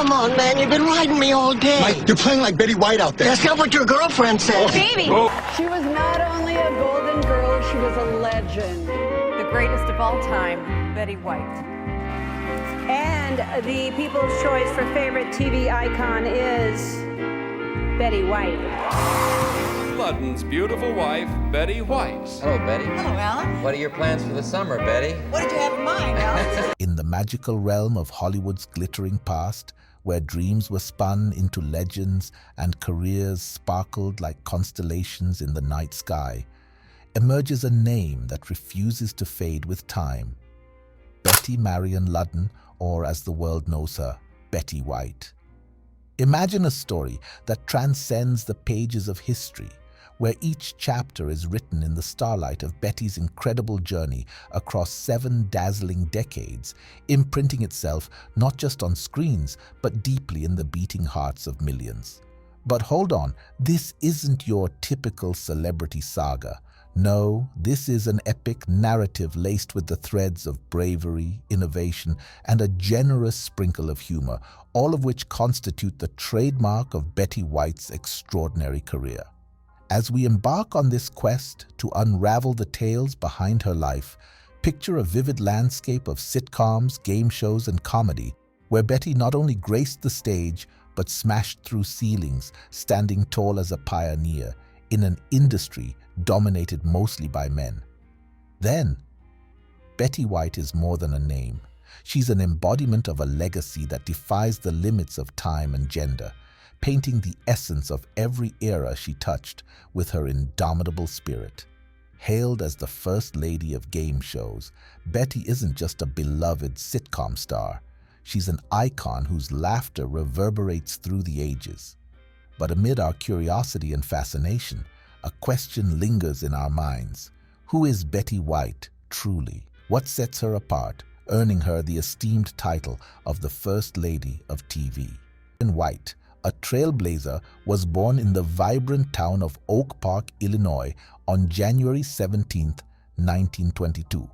Come on, man. You've been riding me all day. Mike, you're playing like Betty White out there. That's not what your girlfriend said. Baby! She was not only a golden girl, she was a legend. The greatest of all time, Betty White. And the People's Choice for favorite TV icon is Betty White. Ludden's beautiful wife, Betty White. Hello, Betty. Hello, Alan. What are your plans for the summer, Betty? What did you have in mind, Alan? In the magical realm of Hollywood's glittering past, where dreams were spun into legends and careers sparkled like constellations in the night sky, emerges a name that refuses to fade with time. Betty Marion Ludden, or as the world knows her, Betty White. Imagine a story that transcends the pages of history, where each chapter is written in the starlight of Betty's incredible journey across 7 dazzling decades, imprinting itself not just on screens, but deeply in the beating hearts of millions. But hold on, this isn't your typical celebrity saga. No, this is an epic narrative laced with the threads of bravery, innovation, and a generous sprinkle of humor, all of which constitute the trademark of Betty White's extraordinary career. As we embark on this quest to unravel the tales behind her life, picture a vivid landscape of sitcoms, game shows, and comedy, where Betty not only graced the stage, but smashed through ceilings, standing tall as a pioneer in an industry dominated mostly by men. Then, Betty White is more than a name. She's an embodiment of a legacy that defies the limits of time and gender, painting the essence of every era she touched with her indomitable spirit. Hailed as the first lady of game shows, Betty isn't just a beloved sitcom star. She's an icon whose laughter reverberates through the ages. But amid our curiosity and fascination, a question lingers in our minds. Who is Betty White, truly? What sets her apart, earning her the esteemed title of the First Lady of TV? White, a trailblazer, was born in the vibrant town of Oak Park, Illinois, on January 17, 1922.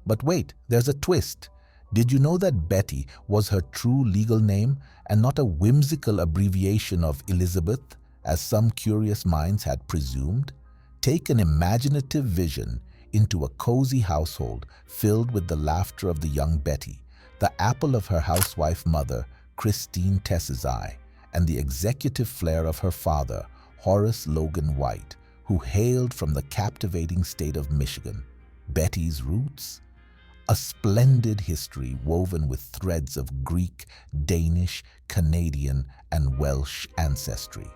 But wait, there's a twist. Did you know that Betty was her true legal name and not a whimsical abbreviation of Elizabeth, as some curious minds had presumed? Take an imaginative vision into a cozy household filled with the laughter of the young Betty, the apple of her housewife mother, Christine Tessizai, and the executive flair of her father, Horace Logan White, who hailed from the captivating state of Michigan. Betty's roots? A splendid history woven with threads of Greek, Danish, Canadian, and Welsh ancestry.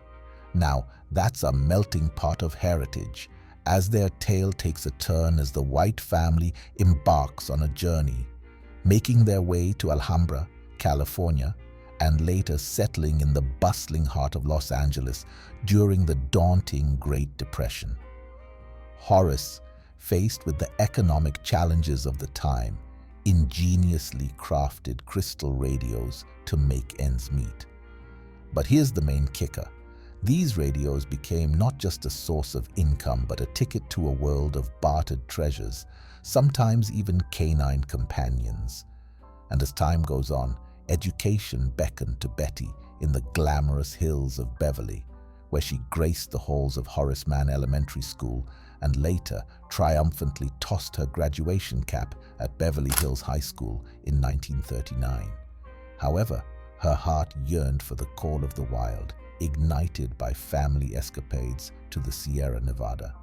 Now, that's a melting pot of heritage, as their tale takes a turn as the White family embarks on a journey, making their way to Alhambra, California, and later settling in the bustling heart of Los Angeles during the daunting Great Depression. Horace, faced with the economic challenges of the time, ingeniously crafted crystal radios to make ends meet. But here's the main kicker. These radios became not just a source of income, but a ticket to a world of bartered treasures, sometimes even canine companions. And as time goes on, education beckoned to Betty in the glamorous hills of Beverly, where she graced the halls of Horace Mann Elementary School and later triumphantly tossed her graduation cap at Beverly Hills High School in 1939. However, her heart yearned for the call of the wild, ignited by family escapades to the Sierra Nevada.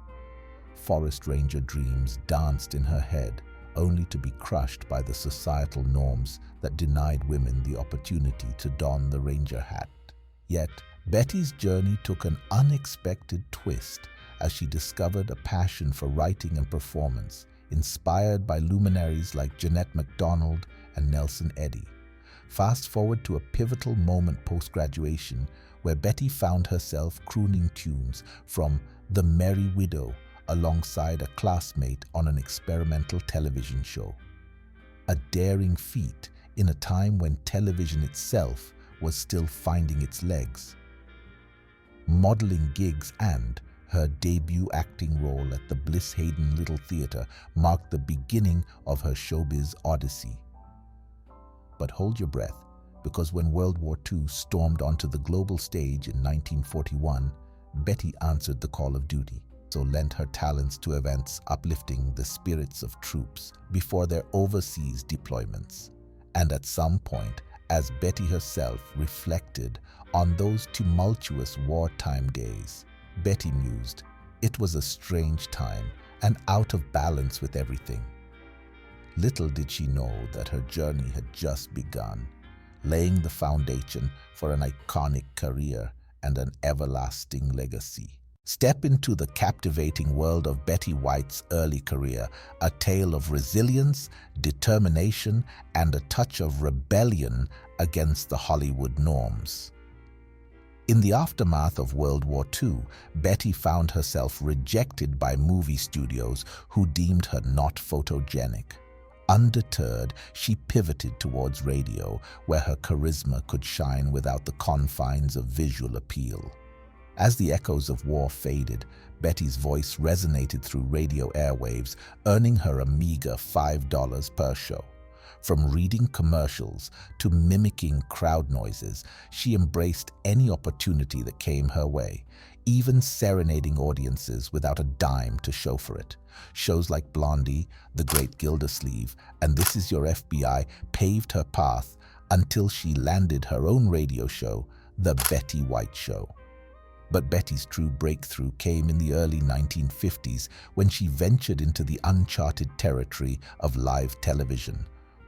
Forest ranger dreams danced in her head, only to be crushed by the societal norms that denied women the opportunity to don the ranger hat. Yet, Betty's journey took an unexpected twist as she discovered a passion for writing and performance, inspired by luminaries like Jeanette MacDonald and Nelson Eddy. Fast forward to a pivotal moment post-graduation where Betty found herself crooning tunes from The Merry Widow alongside a classmate on an experimental television show. A daring feat in a time when television itself was still finding its legs. Modeling gigs and her debut acting role at the Bliss Hayden Little Theatre marked the beginning of her showbiz odyssey. But hold your breath, because when World War II stormed onto the global stage in 1941, Betty answered the call of duty, so lent her talents to events uplifting the spirits of troops before their overseas deployments. And at some point, as Betty herself reflected on those tumultuous wartime days, Betty mused, "It was a strange time and out of balance with everything." Little did she know that her journey had just begun, laying the foundation for an iconic career and an everlasting legacy. Step into the captivating world of Betty White's early career, a tale of resilience, determination, and a touch of rebellion against the Hollywood norms. In the aftermath of World War II, Betty found herself rejected by movie studios who deemed her not photogenic. Undeterred, she pivoted towards radio, where her charisma could shine without the confines of visual appeal. As the echoes of war faded, Betty's voice resonated through radio airwaves, earning her a meager $5 per show. From reading commercials to mimicking crowd noises, she embraced any opportunity that came her way, even serenading audiences without a dime to show for it. Shows like Blondie, The Great Gildersleeve, and This Is Your FBI paved her path until she landed her own radio show, The Betty White Show. But Betty's true breakthrough came in the early 1950s when she ventured into the uncharted territory of live television.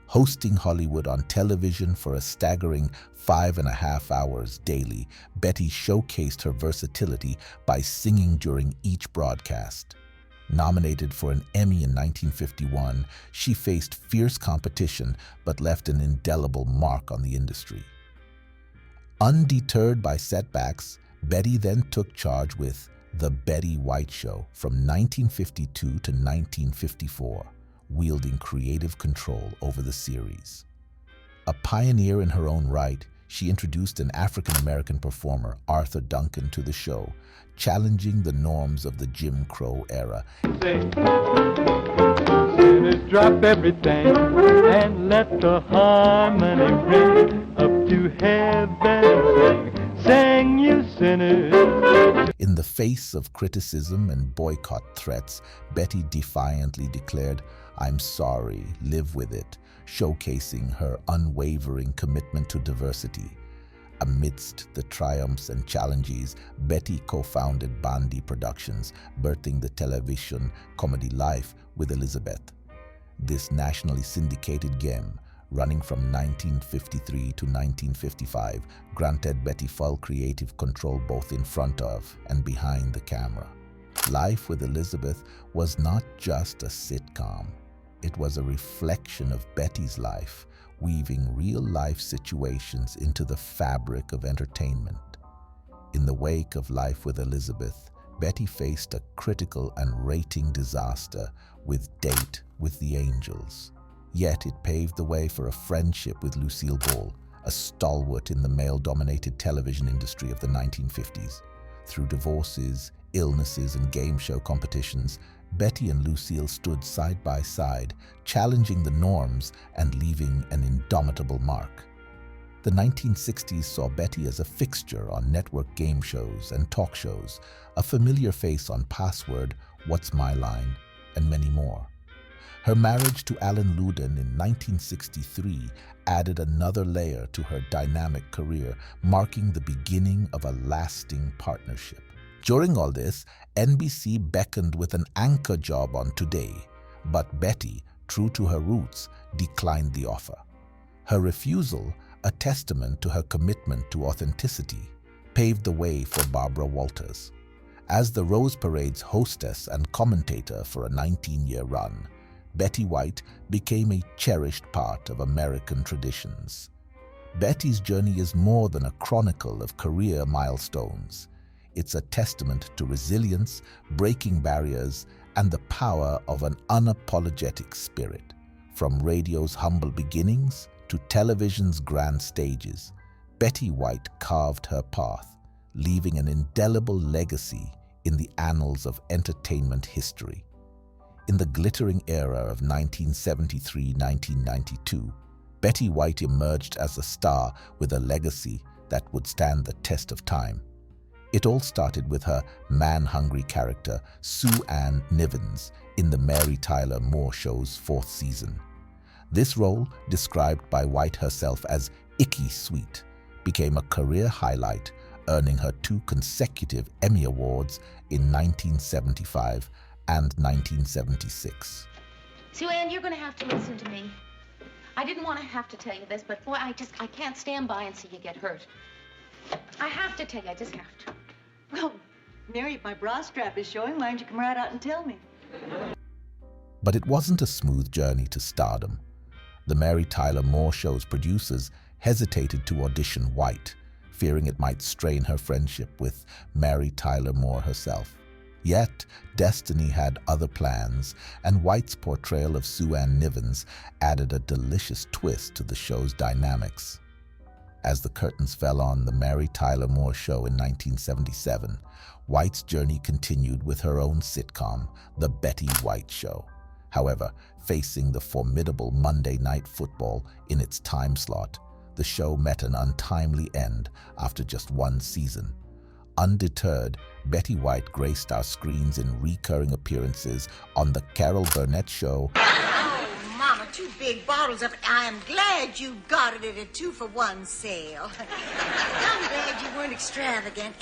Hosting Hollywood on television for a staggering 5.5 hours daily, Betty showcased her versatility by singing during each broadcast. Nominated for an Emmy in 1951, she faced fierce competition but left an indelible mark on the industry. Undeterred by setbacks, Betty then took charge with The Betty White Show from 1952 to 1954, wielding creative control over the series. A pioneer in her own right, she introduced an African-American performer, Arthur Duncan, to the show, challenging the norms of the Jim Crow era. Sinners, drop everything and let the harmony ring up to heaven. Sing, you sinners. In the face of criticism and boycott threats, Betty defiantly declared, "I'm sorry, live with it," showcasing her unwavering commitment to diversity. Amidst the triumphs and challenges, Betty co-founded Bandy Productions, birthing the television comedy Life with Elizabeth. This nationally syndicated game, running from 1953 to 1955, granted Betty full creative control both in front of and behind the camera. Life with Elizabeth was not just a sitcom. It was a reflection of Betty's life, weaving real-life situations into the fabric of entertainment. In the wake of Life with Elizabeth, Betty faced a critical and rating disaster with Date with the Angels. Yet it paved the way for a friendship with Lucille Ball, a stalwart in the male-dominated television industry of the 1950s. Through divorces, illnesses, and game show competitions, Betty and Lucille stood side by side, challenging the norms and leaving an indomitable mark. The 1960s saw Betty as a fixture on network game shows and talk shows, a familiar face on Password, What's My Line, and many more. Her marriage to Alan Loudon in 1963 added another layer to her dynamic career, marking the beginning of a lasting partnership. During all this, NBC beckoned with an anchor job on Today, but Betty, true to her roots, declined the offer. Her refusal, a testament to her commitment to authenticity, paved the way for Barbara Walters. As the Rose Parade's hostess and commentator for a 19-year run, Betty White became a cherished part of American traditions. Betty's journey is more than a chronicle of career milestones. It's a testament to resilience, breaking barriers, and the power of an unapologetic spirit. From radio's humble beginnings to television's grand stages, Betty White carved her path, leaving an indelible legacy in the annals of entertainment history. In the glittering era of 1973-1992, Betty White emerged as a star with a legacy that would stand the test of time. It all started with her man-hungry character, Sue Ann Nivens, in the Mary Tyler Moore Show's 4th season. This role, described by White herself as icky sweet, became a career highlight, earning her 2 consecutive Emmy Awards in 1975 and 1976. Sue Ann, you're going to have to listen to me. I didn't want to have to tell you this, but boy, I can't stand by and see you get hurt. I have to tell you, I just have to. Well, Mary, if my bra strap is showing, why don't you come right out and tell me? But it wasn't a smooth journey to stardom. The Mary Tyler Moore Show's producers hesitated to audition White, fearing it might strain her friendship with Mary Tyler Moore herself. Yet, destiny had other plans, and White's portrayal of Sue Ann Nivens added a delicious twist to the show's dynamics. As the curtains fell on the Mary Tyler Moore Show in 1977, White's journey continued with her own sitcom, The Betty White Show. However, facing the formidable Monday Night Football in its time slot, the show met an untimely end after just 1 season. Undeterred, Betty White graced our screens in recurring appearances on The Carol Burnett Show. Oh, Mama, 2 big bottles of it. I am glad you got it at a 2-for-1 sale. I'm glad you weren't extravagant.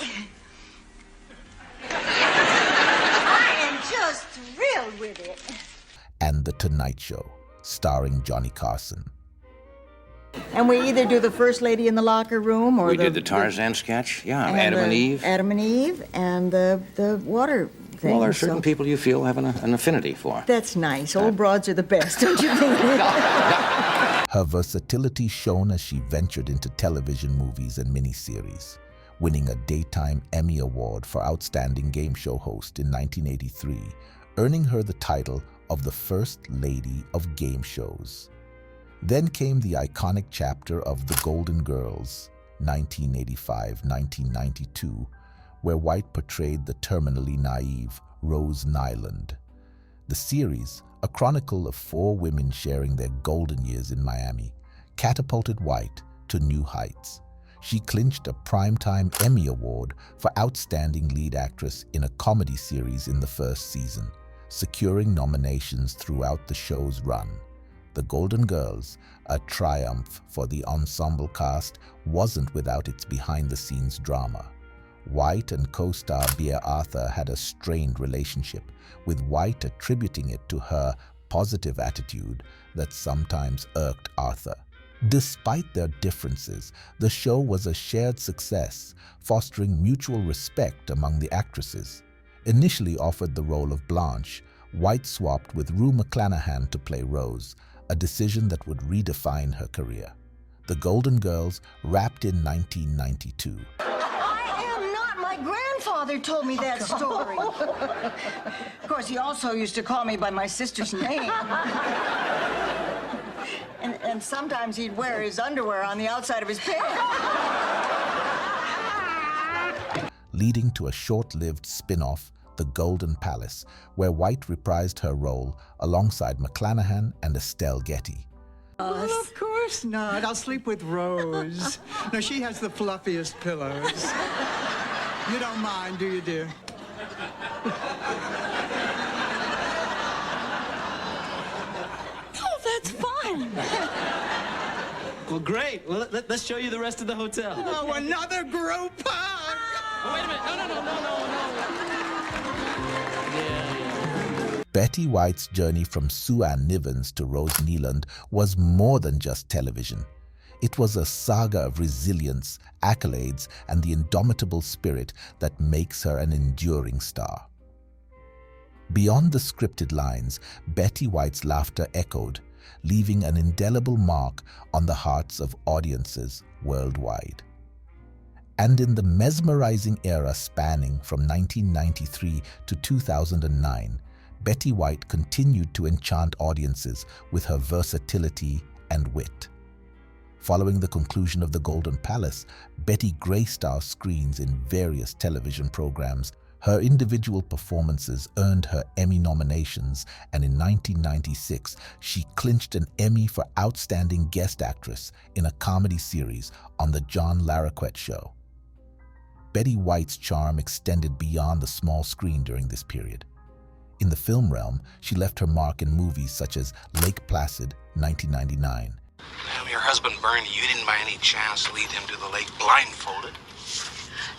I am just thrilled with it. And The Tonight Show, starring Johnny Carson. And we either do the First Lady in the Locker Room or We did the Tarzan sketch, yeah, and Adam and Eve. Adam and Eve and the water thing. Well, there are certain people you feel have an affinity for. That's nice. Old broads are the best, don't you think? Her versatility shone as she ventured into television movies and miniseries, winning a Daytime Emmy Award for Outstanding Game Show Host in 1983, earning her the title of the First Lady of Game Shows. Then came the iconic chapter of The Golden Girls, 1985-1992, where White portrayed the terminally naive Rose Nyland. The series, a chronicle of 4 women sharing their golden years in Miami, catapulted White to new heights. She clinched a Primetime Emmy Award for Outstanding Lead Actress in a Comedy Series in the 1st season, securing nominations throughout the show's run. The Golden Girls, a triumph for the ensemble cast, wasn't without its behind-the-scenes drama. White and co-star Bea Arthur had a strained relationship, with White attributing it to her positive attitude that sometimes irked Arthur. Despite their differences, the show was a shared success, fostering mutual respect among the actresses. Initially offered the role of Blanche, White swapped with Rue McClanahan to play Rose, a decision that would redefine her career. The Golden Girls wrapped in 1992. I am not. My grandfather told me that story. Of course, he also used to call me by my sister's name. And sometimes he'd wear his underwear on the outside of his pants. Leading to a short-lived spin-off, The Golden Palace, where White reprised her role alongside McClanahan and Estelle Getty. Well, of course not. I'll sleep with Rose. No, she has the fluffiest pillows. You don't mind, do you, dear? Oh, that's fun. Well, great. Well, let's show you the rest of the hotel. Oh, another group hug! Oh, wait a minute. No. Betty White's journey from Sue Ann Nivens to Rose Nyland was more than just television. It was a saga of resilience, accolades, and the indomitable spirit that makes her an enduring star. Beyond the scripted lines, Betty White's laughter echoed, leaving an indelible mark on the hearts of audiences worldwide. And in the mesmerizing era spanning from 1993 to 2009, Betty White continued to enchant audiences with her versatility and wit. Following the conclusion of The Golden Palace, Betty graced our screens in various television programs, Her individual performances earned her Emmy nominations, and in 1996, she clinched an Emmy for Outstanding Guest Actress in a comedy series on The John Larroquette Show. Betty White's charm extended beyond the small screen during this period. In the film realm, she left her mark in movies such as Lake Placid, 1999. Your husband burned you. You didn't by any chance lead him to the lake blindfolded.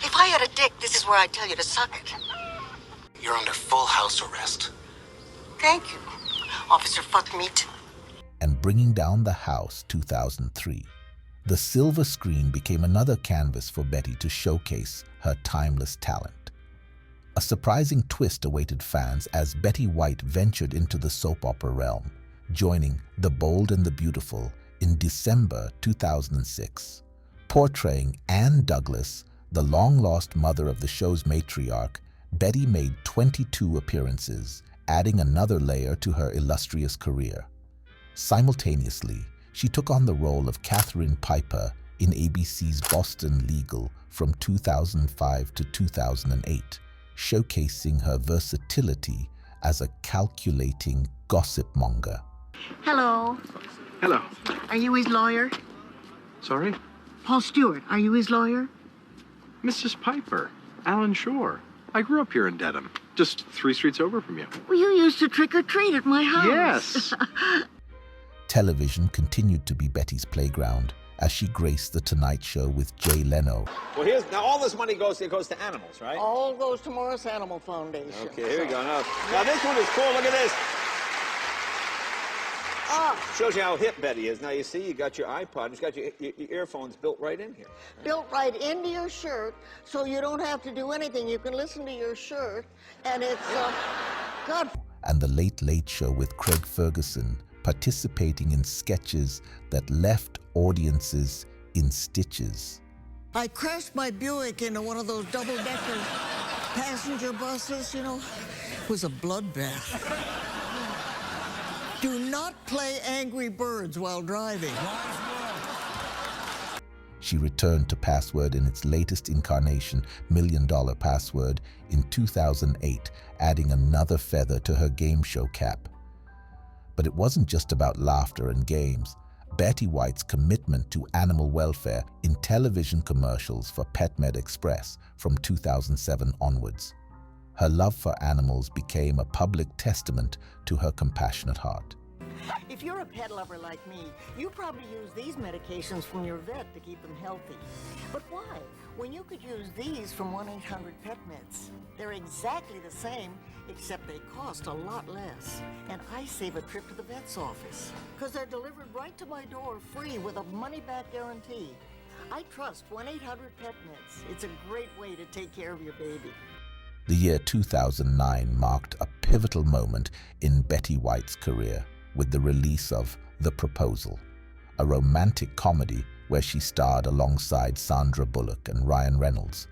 If I had a dick, this is where I'd tell you to suck it. You're under full house arrest. Thank you, Officer Fuck Meat. And Bringing Down the House, 2003. The silver screen became another canvas for Betty to showcase her timeless talent. A surprising twist awaited fans as Betty White ventured into the soap opera realm, joining The Bold and the Beautiful in December 2006. Portraying Anne Douglas, the long-lost mother of the show's matriarch, Betty made 22 appearances, adding another layer to her illustrious career. Simultaneously, she took on the role of Catherine Piper in ABC's Boston Legal from 2005 to 2008, showcasing her versatility as a calculating gossip monger. Hello. Hello. Are you his lawyer? Sorry? Paul Stewart, are you his lawyer? Mrs. Piper, Alan Shore. I grew up here in Dedham, just 3 streets over from you. Well, you used to trick or treat at my house. Yes. Television continued to be Betty's playground as she graced The Tonight Show with Jay Leno. Well, now all this money goes to animals, right? All goes to Morris Animal Foundation. Okay, here we go. Now this one is cool. Look at this. Shows you how hip Betty is. Now, you see, you got your iPod. It's got your earphones built right in here. Built right into your shirt, so you don't have to do anything. You can listen to your shirt, and it's, God. And The Late Late Show with Craig Ferguson, participating in sketches that left audiences in stitches. I crashed my Buick into one of those double-decker passenger buses, you know. It was a bloodbath. Do not play Angry Birds while driving. She returned to Password in its latest incarnation, $1 Million Password, in 2008, adding another feather to her game show cap. But it wasn't just about laughter and games. Betty White's commitment to animal welfare in television commercials for PetMed Express from 2007 onwards. Her love for animals became a public testament to her compassionate heart. If you're a pet lover like me, you probably use these medications from your vet to keep them healthy. But why? When you could use these from 1-800-PET-MEDS. They're exactly the same, except they cost a lot less. And I save a trip to the vet's office, because they're delivered right to my door free with a money-back guarantee. I trust 1-800-PET-MEDS. It's a great way to take care of your baby. The year 2009 marked a pivotal moment in Betty White's career with the release of The Proposal, a romantic comedy where she starred alongside Sandra Bullock and Ryan Reynolds.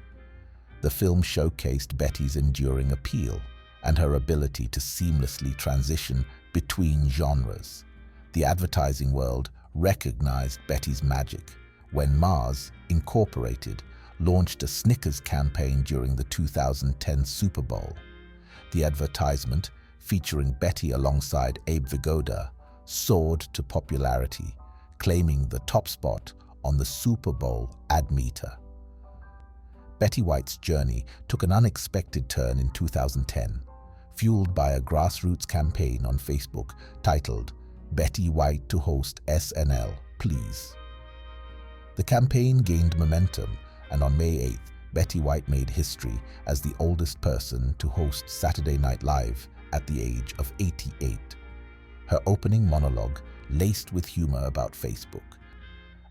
The film showcased Betty's enduring appeal and her ability to seamlessly transition between genres. The advertising world recognized Betty's magic when Mars, Incorporated, launched a Snickers campaign during the 2010 Super Bowl. The advertisement, featuring Betty alongside Abe Vigoda, soared to popularity, claiming the top spot on the Super Bowl ad meter. Betty White's journey took an unexpected turn in 2010, fueled by a grassroots campaign on Facebook titled "Betty White to host SNL, please." The campaign gained momentum, and on May 8th, Betty White made history as the oldest person to host Saturday Night Live at the age of 88. Her opening monologue laced with humor about Facebook.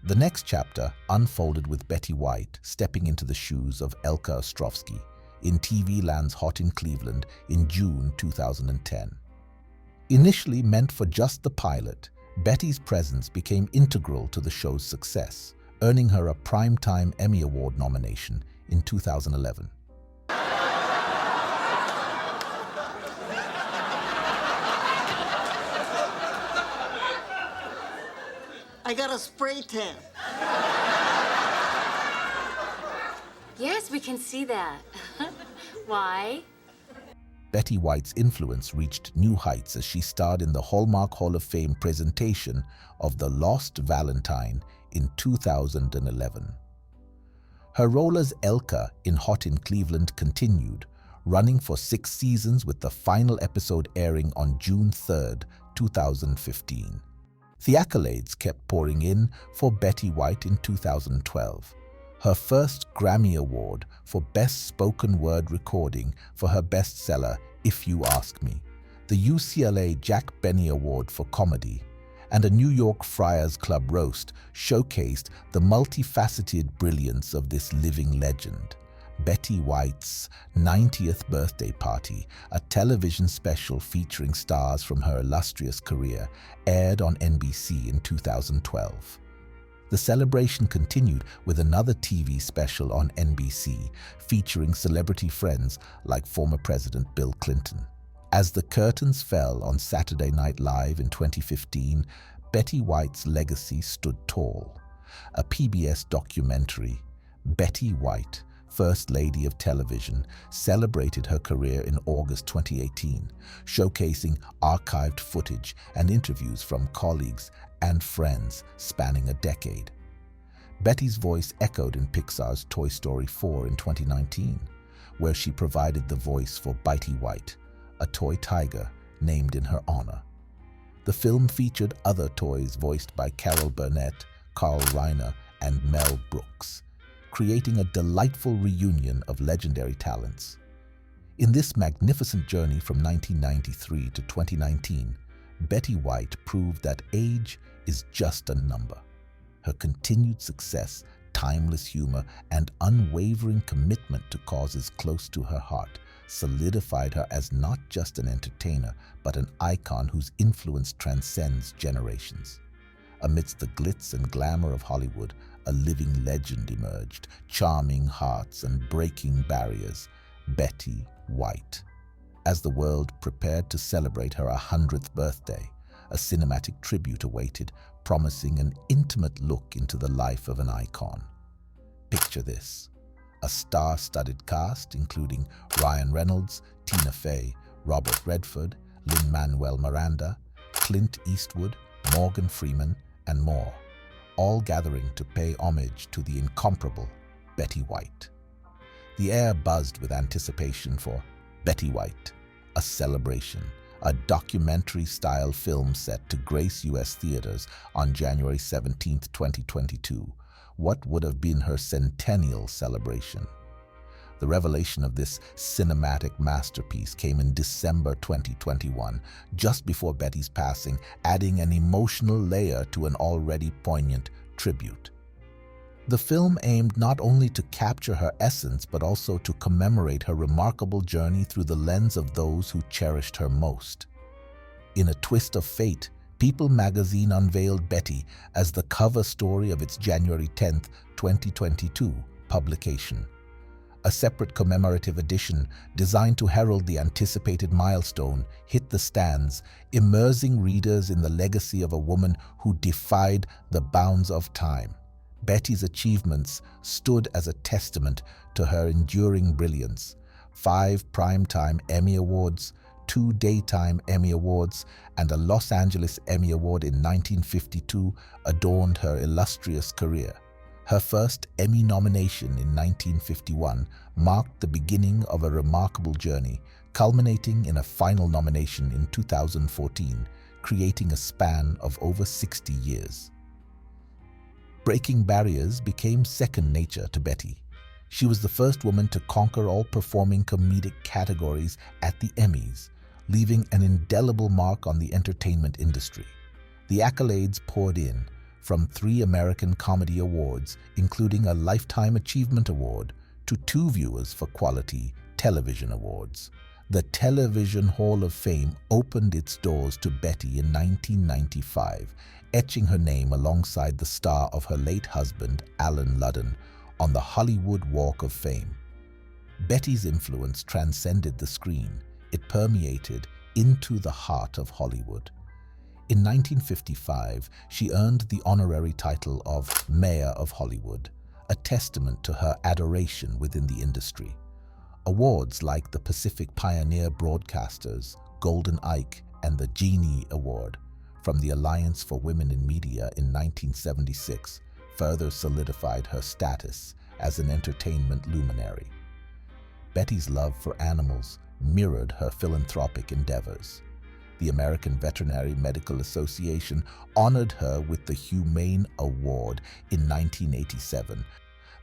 The next chapter unfolded with Betty White stepping into the shoes of Elka Ostrovsky in TV Land's Hot in Cleveland in June 2010. Initially meant for just the pilot, Betty's presence became integral to the show's success, earning her a Primetime Emmy Award nomination in 2011. I got a spray tan. Yes, we can see that. Why? Betty White's influence reached new heights as she starred in the Hallmark Hall of Fame presentation of The Lost Valentine in 2011. Her role as Elka in Hot in Cleveland continued, running for 6 seasons with the final episode airing on June 3, 2015. The accolades kept pouring in for Betty White in 2012. Her first Grammy Award for Best Spoken Word Recording for her bestseller, If You Ask Me, the UCLA Jack Benny Award for Comedy, and a New York Friars Club roast showcased the multifaceted brilliance of this living legend. Betty White's 90th birthday party, a television special featuring stars from her illustrious career, aired on NBC in 2012. The celebration continued with another TV special on NBC featuring celebrity friends like former President Bill Clinton. As the curtains fell on Saturday Night Live in 2015, Betty White's legacy stood tall. A PBS documentary, Betty White, First Lady of Television, celebrated her career in August 2018, showcasing archived footage and interviews from colleagues and friends spanning a decade. Betty's voice echoed in Pixar's Toy Story 4 in 2019, where she provided the voice for Bitey White, a toy tiger named in her honor. The film featured other toys voiced by Carol Burnett, Carl Reiner, and Mel Brooks, creating a delightful reunion of legendary talents. In this magnificent journey from 1993 to 2019, Betty White proved that age is just a number. Her continued success, timeless humor, and unwavering commitment to causes close to her heart solidified her as not just an entertainer, but an icon whose influence transcends generations. Amidst the glitz and glamour of Hollywood, a living legend emerged, charming hearts and breaking barriers, Betty White. As the world prepared to celebrate her 100th birthday, a cinematic tribute awaited, promising an intimate look into the life of an icon. Picture this: a star-studded cast including Ryan Reynolds, Tina Fey, Robert Redford, Lin-Manuel Miranda, Clint Eastwood, Morgan Freeman, and more, all gathering to pay homage to the incomparable Betty White. The air buzzed with anticipation for Betty White, a celebration, a documentary-style film set to grace U.S. theaters on January 17, 2022, what would have been her centennial celebration. The revelation of this cinematic masterpiece came in December 2021, just before Betty's passing, adding an emotional layer to an already poignant tribute. The film aimed not only to capture her essence, but also to commemorate her remarkable journey through the lens of those who cherished her most. In a twist of fate, People magazine unveiled Betty as the cover story of its January 10, 2022 publication. A separate commemorative edition designed to herald the anticipated milestone hit the stands, immersing readers in the legacy of a woman who defied the bounds of time. Betty's achievements stood as a testament to her enduring brilliance. 5 Primetime Emmy Awards, 2 Daytime Emmy Awards, and a Los Angeles Emmy Award in 1952 adorned her illustrious career. Her first Emmy nomination in 1951 marked the beginning of a remarkable journey, culminating in a final nomination in 2014, creating a span of over 60 years. Breaking barriers became second nature to Betty. She was the first woman to conquer all performing comedic categories at the Emmys, leaving an indelible mark on the entertainment industry. The accolades poured in, from 3 American Comedy Awards, including a Lifetime Achievement Award, to 2 Viewers for Quality Television Awards. The Television Hall of Fame opened its doors to Betty in 1995, etching her name alongside the star of her late husband, Alan Ludden, on the Hollywood Walk of Fame. Betty's influence transcended the screen. It permeated into the heart of Hollywood. In 1955, she earned the honorary title of Mayor of Hollywood, a testament to her adoration within the industry. Awards like the Pacific Pioneer Broadcasters, Golden Ike, and the Genie Award from the Alliance for Women in Media in 1976 further solidified her status as an entertainment luminary. Betty's love for animals mirrored her philanthropic endeavors. The American Veterinary Medical Association honored her with the Humane Award in 1987.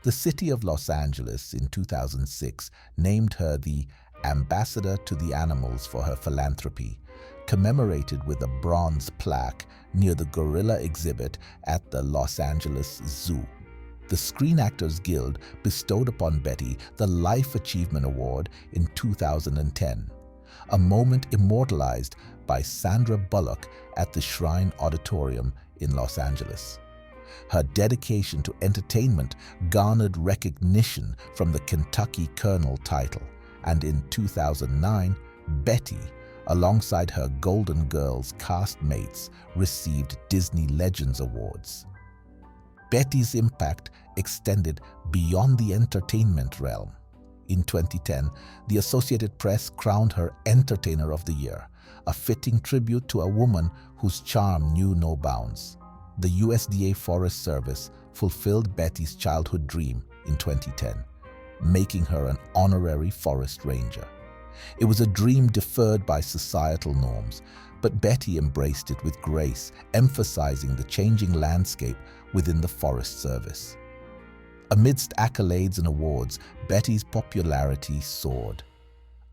The city of Los Angeles in 2006 named her the Ambassador to the Animals for her philanthropy, commemorated with a bronze plaque near the gorilla exhibit at the Los Angeles Zoo. The Screen Actors Guild bestowed upon Betty the Life Achievement Award in 2010, a moment immortalized by Sandra Bullock at the Shrine Auditorium in Los Angeles. Her dedication to entertainment garnered recognition from the Kentucky Colonel title, and in 2009, Betty, alongside her Golden Girls castmates, received Disney Legends Awards. Betty's impact extended beyond the entertainment realm. In 2010, the Associated Press crowned her Entertainer of the Year, a fitting tribute to a woman whose charm knew no bounds. The USDA Forest Service fulfilled Betty's childhood dream in 2010, making her an honorary forest ranger. It was a dream deferred by societal norms, but Betty embraced it with grace, emphasizing the changing landscape within the Forest Service. Amidst accolades and awards, Betty's popularity soared.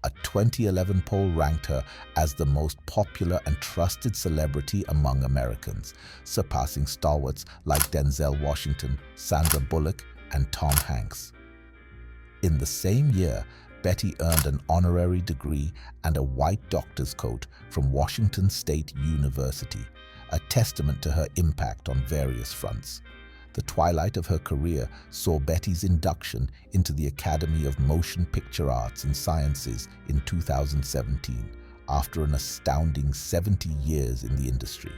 A 2011 poll ranked her as the most popular and trusted celebrity among Americans, surpassing stalwarts like Denzel Washington, Sandra Bullock, and Tom Hanks. In the same year, Betty earned an honorary degree and a white doctor's coat from Washington State University, a testament to her impact on various fronts. The twilight of her career saw Betty's induction into the Academy of Motion Picture Arts and Sciences in 2017, after an astounding 70 years in the industry.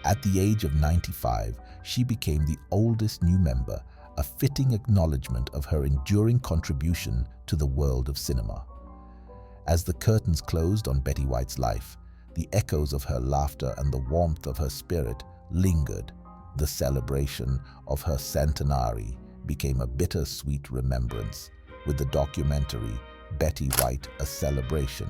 At the age of 95, she became the oldest new member, a fitting acknowledgement of her enduring contribution to the world of cinema. As the curtains closed on Betty White's life, the echoes of her laughter and the warmth of her spirit lingered. The celebration of her centenary became a bittersweet remembrance, with the documentary Betty White: A Celebration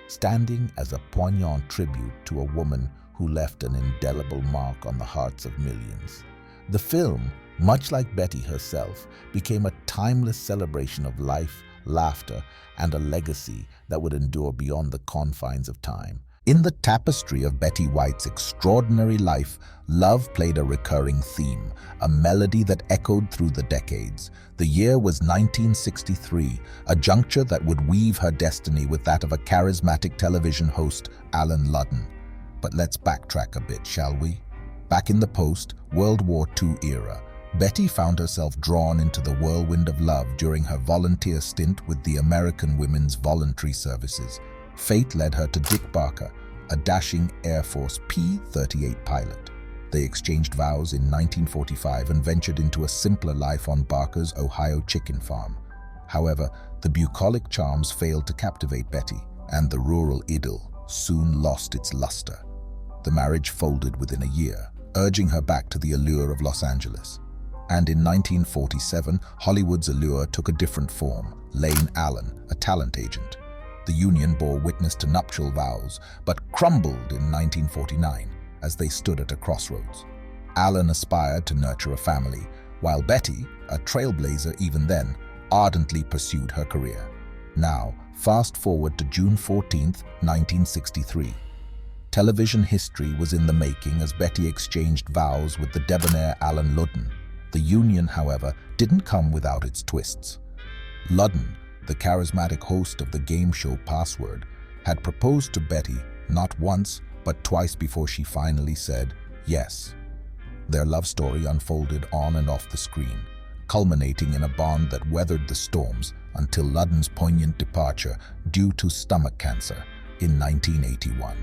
standing as a poignant tribute to a woman who left an indelible mark on the hearts of millions. The film, much like Betty herself, became a timeless celebration of life, laughter, and a legacy that would endure beyond the confines of time. In the tapestry of Betty White's extraordinary life, love played a recurring theme, a melody that echoed through the decades. The year was 1963, a juncture that would weave her destiny with that of a charismatic television host, Alan Ludden. But let's backtrack a bit, shall we? Back in the post-World War II era, Betty found herself drawn into the whirlwind of love during her volunteer stint with the American Women's Voluntary Services. Fate led her to Dick Barker, a dashing Air Force P-38 pilot. They exchanged vows in 1945 and ventured into a simpler life on Barker's Ohio chicken farm. However, the bucolic charms failed to captivate Betty, and the rural idyll soon lost its luster. The marriage folded within a year, urging her back to the allure of Los Angeles. And in 1947, Hollywood's allure took a different form: Lane Allen, a talent agent. The union bore witness to nuptial vows, but crumbled in 1949 as they stood at a crossroads. Allen aspired to nurture a family, while Betty, a trailblazer even then, ardently pursued her career. Now, fast forward to June 14, 1963. Television history was in the making as Betty exchanged vows with the debonair Alan Ludden. The union, however, didn't come without its twists. Ludden, the charismatic host of the game show Password, had proposed to Betty not once, but twice before she finally said yes. Their love story unfolded on and off the screen, culminating in a bond that weathered the storms until Ludden's poignant departure due to stomach cancer in 1981.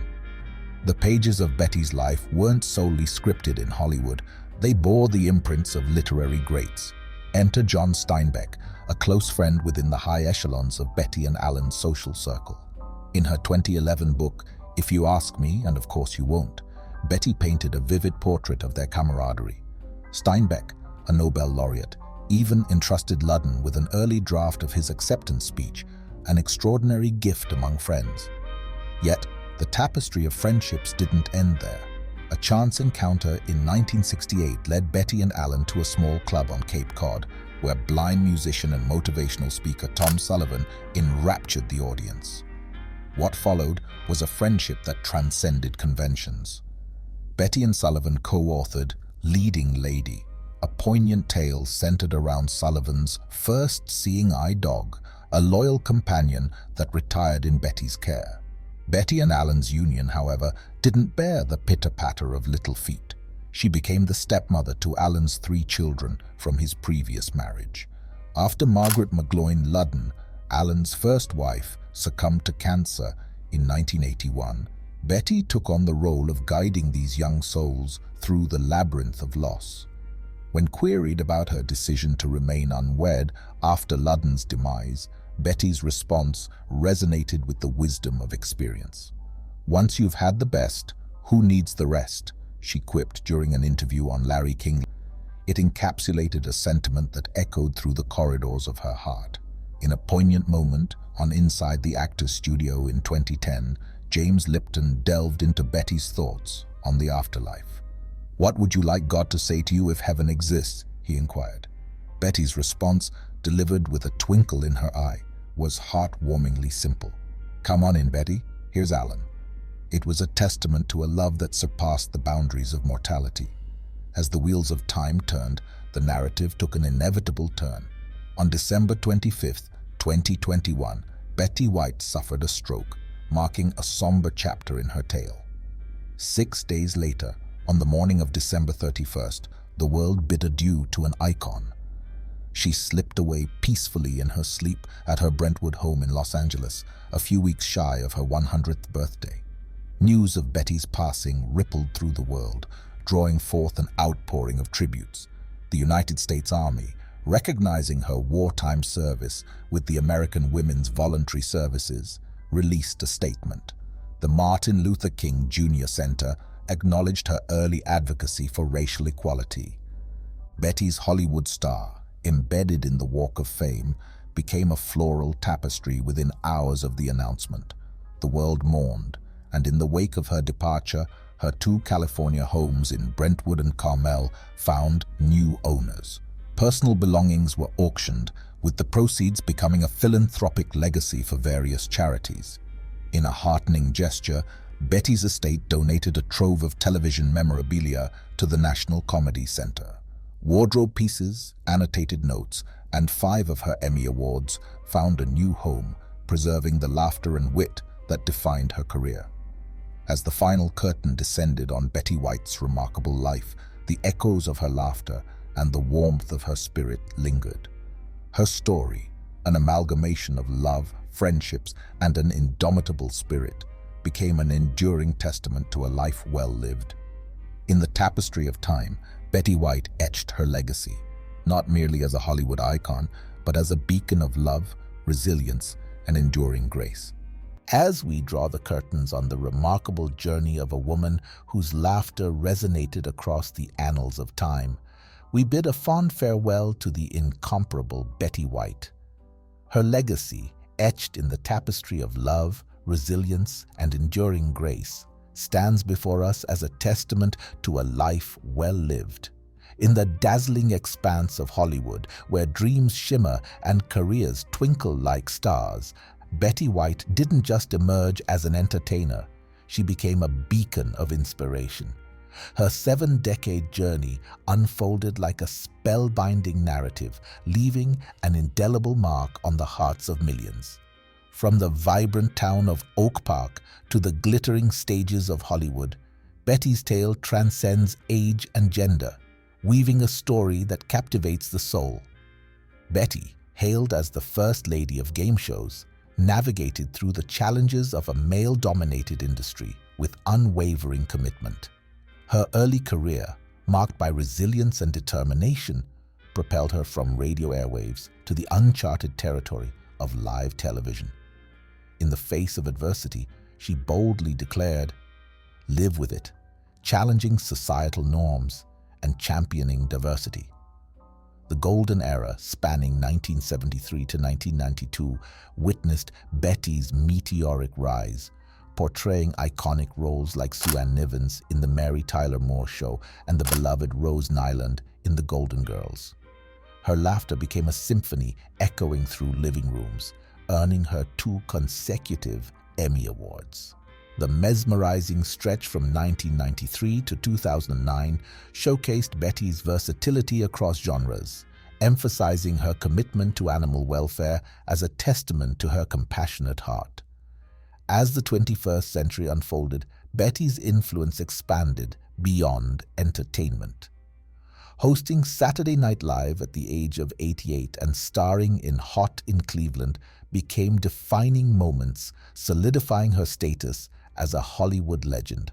The pages of Betty's life weren't solely scripted in Hollywood. They bore the imprints of literary greats. Enter John Steinbeck, a close friend within the high echelons of Betty and Alan's social circle. In her 2011 book, If You Ask Me, and of course you won't, Betty painted a vivid portrait of their camaraderie. Steinbeck, a Nobel laureate, even entrusted Ludden with an early draft of his acceptance speech, an extraordinary gift among friends. Yet, the tapestry of friendships didn't end there. A chance encounter in 1968 led Betty and Alan to a small club on Cape Cod, where blind musician and motivational speaker Tom Sullivan enraptured the audience. What followed was a friendship that transcended conventions. Betty and Sullivan co-authored Leading Lady, a poignant tale centered around Sullivan's first seeing-eye dog, a loyal companion that retired in Betty's care. Betty and Alan's union, however, didn't bear the pitter-patter of little feet. She became the stepmother to Alan's 3 children from his previous marriage. After Margaret McGloin Ludden, Alan's first wife, succumbed to cancer in 1981, Betty took on the role of guiding these young souls through the labyrinth of loss. When queried about her decision to remain unwed after Ludden's demise, Betty's response resonated with the wisdom of experience. "Once you've had the best, who needs the rest?" she quipped during an interview on Larry King. It encapsulated a sentiment that echoed through the corridors of her heart. In a poignant moment on Inside the Actors Studio in 2010, James Lipton delved into Betty's thoughts on the afterlife. "What would you like God to say to you if heaven exists?" he inquired. Betty's response, delivered with a twinkle in her eye, was heartwarmingly simple. "Come on in, Betty. Here's Alan." It was a testament to a love that surpassed the boundaries of mortality. As the wheels of time turned, the narrative took an inevitable turn. On December 25, 2021, Betty White suffered a stroke, marking a somber chapter in her tale. 6 days later, on the morning of December 31st, the world bid adieu to an icon. She slipped away peacefully in her sleep at her Brentwood home in Los Angeles, a few weeks shy of her 100th birthday. News of Betty's passing rippled through the world, drawing forth an outpouring of tributes. The United States Army, recognizing her wartime service with the American Women's Voluntary Services, released a statement. The Martin Luther King Jr. Center acknowledged her early advocacy for racial equality. Betty's Hollywood star, embedded in the Walk of Fame, became a floral tapestry within hours of the announcement. The world mourned, and in the wake of her departure, her 2 California homes in Brentwood and Carmel found new owners. Personal belongings were auctioned, with the proceeds becoming a philanthropic legacy for various charities. In a heartening gesture, Betty's estate donated a trove of television memorabilia to the National Comedy Center. Wardrobe pieces, annotated notes, and 5 of her Emmy Awards found a new home, preserving the laughter and wit that defined her career. As the final curtain descended on Betty White's remarkable life, the echoes of her laughter and the warmth of her spirit lingered. Her story, an amalgamation of love, friendships, and an indomitable spirit, became an enduring testament to a life well lived. In the tapestry of time, Betty White etched her legacy, not merely as a Hollywood icon, but as a beacon of love, resilience, and enduring grace. As we draw the curtains on the remarkable journey of a woman whose laughter resonated across the annals of time, we bid a fond farewell to the incomparable Betty White. Her legacy, etched in the tapestry of love, resilience, and enduring grace, stands before us as a testament to a life well lived. In the dazzling expanse of Hollywood, where dreams shimmer and careers twinkle like stars, Betty White didn't just emerge as an entertainer, she became a beacon of inspiration. Her 7-decade journey unfolded like a spellbinding narrative, leaving an indelible mark on the hearts of millions. From the vibrant town of Oak Park to the glittering stages of Hollywood, Betty's tale transcends age and gender, weaving a story that captivates the soul. Betty, hailed as the first lady of game shows, navigated through the challenges of a male-dominated industry with unwavering commitment. Her early career, marked by resilience and determination, propelled her from radio airwaves to the uncharted territory of live television. In the face of adversity, she boldly declared, "Live with it," challenging societal norms and championing diversity. The golden era, spanning 1973 to 1992, witnessed Betty's meteoric rise, portraying iconic roles like Sue Ann Nivens in The Mary Tyler Moore Show and the beloved Rose Nyland in The Golden Girls. Her laughter became a symphony echoing through living rooms, earning her 2 consecutive Emmy Awards. The mesmerizing stretch from 1993 to 2009 showcased Betty's versatility across genres, emphasizing her commitment to animal welfare as a testament to her compassionate heart. As the 21st century unfolded, Betty's influence expanded beyond entertainment. Hosting Saturday Night Live at the age of 88 and starring in Hot in Cleveland became defining moments, solidifying her status as a Hollywood legend.